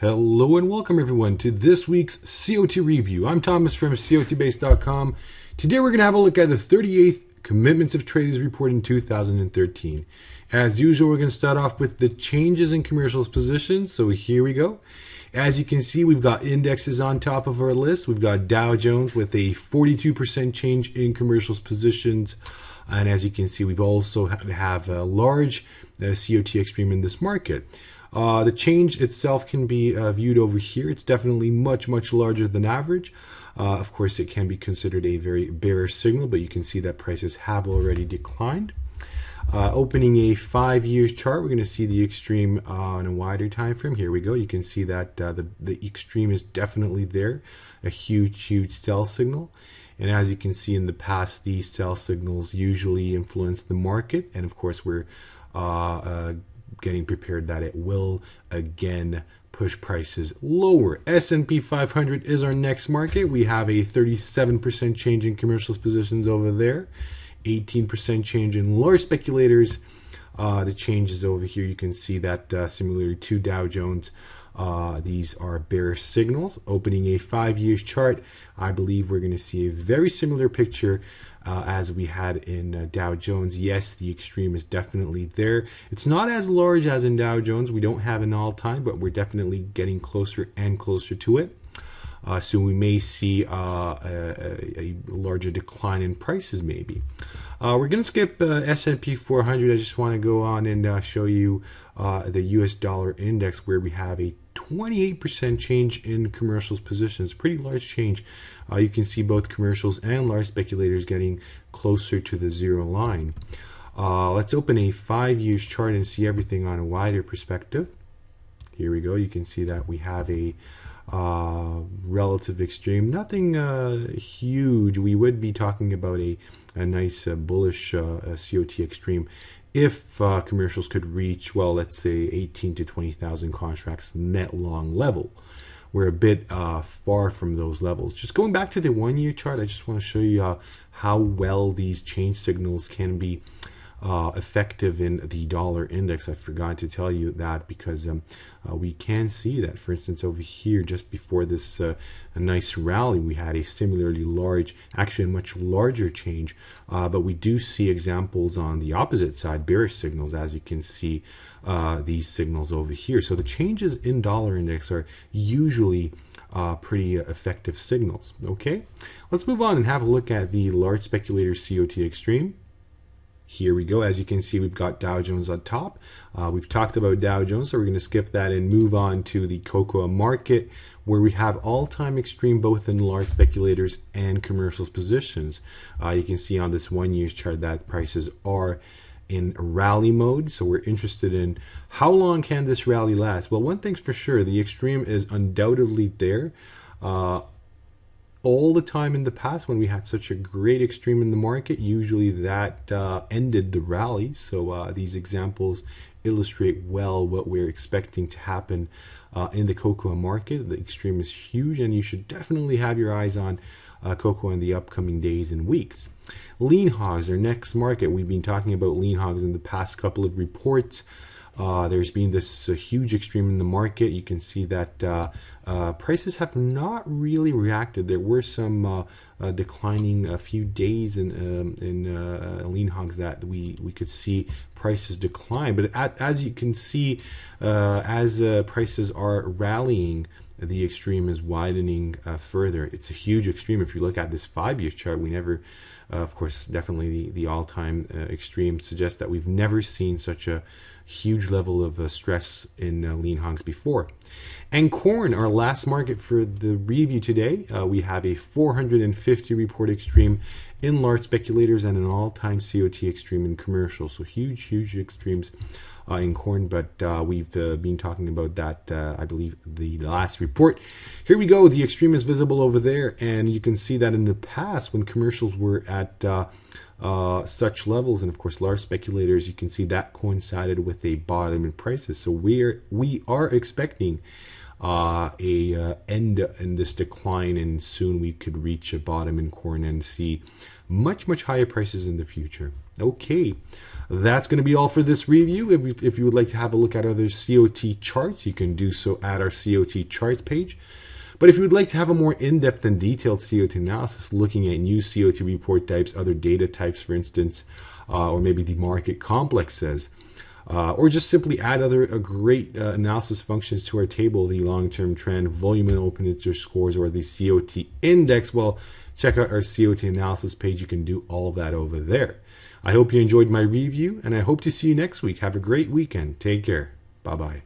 Hello and welcome everyone to this week's COT review. I'm Thomas from COTbase.com. Today we're going to have a look at the 38th Commitments of Traders Report in 2013. As usual, we're going to start off with the changes in commercials positions. So here we go. As you can see, we've got indexes on top of our list. We've got Dow Jones with a 42% change in commercials positions. And as you can see, we've also have a large COT Extreme in this market. The change itself can be viewed over here. It's definitely much larger than average. Of course, it can be considered a very bearish signal, but you can see that prices have already declined. Opening a 5-year chart, we're going to see the extreme on a wider time frame. Here we go. You can see that the extreme is definitely there, a huge sell signal. And as you can see in the past, these sell signals usually influence the market. And of course, we're getting prepared that it will again push prices lower. S&P 500 is our next market. We have a 37% change in commercials positions over there, 18% change in large speculators. The changes over here, you can see that similarly to Dow Jones, these are bearish signals. Opening a 5-year chart, I believe we're going to see a very similar picture as we had in Dow Jones. Yes, the extreme is definitely there. It's not as large as in Dow Jones. We don't have an all-time, but we're definitely getting closer and closer to it. So we may see a larger decline in prices maybe. We're going to skip S&P 400. I just want to go on and show you the US dollar index, where we have a 28% change in commercials positions. Pretty large change. You can see both commercials and large speculators getting closer to the zero line. Let's open a 5-year chart and see everything on a wider perspective. Here we go. You can see that we have a relative extreme, nothing huge. We would be talking about a nice bullish COT extreme if commercials could reach, well, let's say 18 to 20,000 contracts net long level. We're a bit far from those levels. Just going back to the 1-year chart, I just want to show you how well these change signals can be effective in the dollar index. I forgot to tell you that because we can see that, for instance, over here just before this a nice rally, we had a similarly large, actually a much larger change, but we do see examples on the opposite side, bearish signals, as you can see these signals over here. So the changes in dollar index are usually pretty effective signals. Okay, let's move on and have a look at the large speculator COT Extreme. Here we go. As you can see, we've got Dow Jones on top. We've talked about Dow Jones, so we're going to skip that and move on to the cocoa market, where we have all-time extreme both in large speculators and commercials positions. You can see on this 1-year chart that prices are in rally mode. So we're interested in how long can this rally last? Well, one thing's for sure, the extreme is undoubtedly there. All the time in the past when we had such a great extreme in the market, usually that ended the rally. So these examples illustrate well what we're expecting to happen in the cocoa market. The extreme is huge, and you should definitely have your eyes on cocoa in the upcoming days and weeks. Lean hogs, our next market. We've been talking about lean hogs in the past couple of reports. There's been this huge extreme in the market. You can see that prices have not really reacted. There were some declining a few days in lean hogs that we could see prices decline. But as you can see, as prices are rallying, the extreme is widening further. It's a huge extreme. If you look at this 5-year chart, we never, of course, definitely the all-time extreme suggests that we've never seen such a huge level of stress in lean hogs before. And corn, our last market for the review today, we have a 450 report extreme in large speculators and an all-time COT extreme in commercial. So huge extremes in corn, but we've been talking about that, I believe, the last report. Here we go. The extreme is visible over there, and you can see that in the past when commercials were at such levels, and of course large speculators, you can see that coincided with a bottom in prices. So we are expecting a end in this decline, and soon we could reach a bottom in corn and see much, much higher prices in the future. Okay, that's going to be all for this review. If you would like to have a look at other COT charts, you can do so at our COT charts page. But if you would like to have a more in-depth and detailed COT analysis, looking at new COT report types, other data types, for instance, or maybe the market complexes, or just simply add other great analysis functions to our table, the long-term trend, volume and open interest scores, or the COT index, well, check out our COT analysis page. You can do all of that over there. I hope you enjoyed my review, and I hope to see you next week. Have a great weekend. Take care. Bye-bye.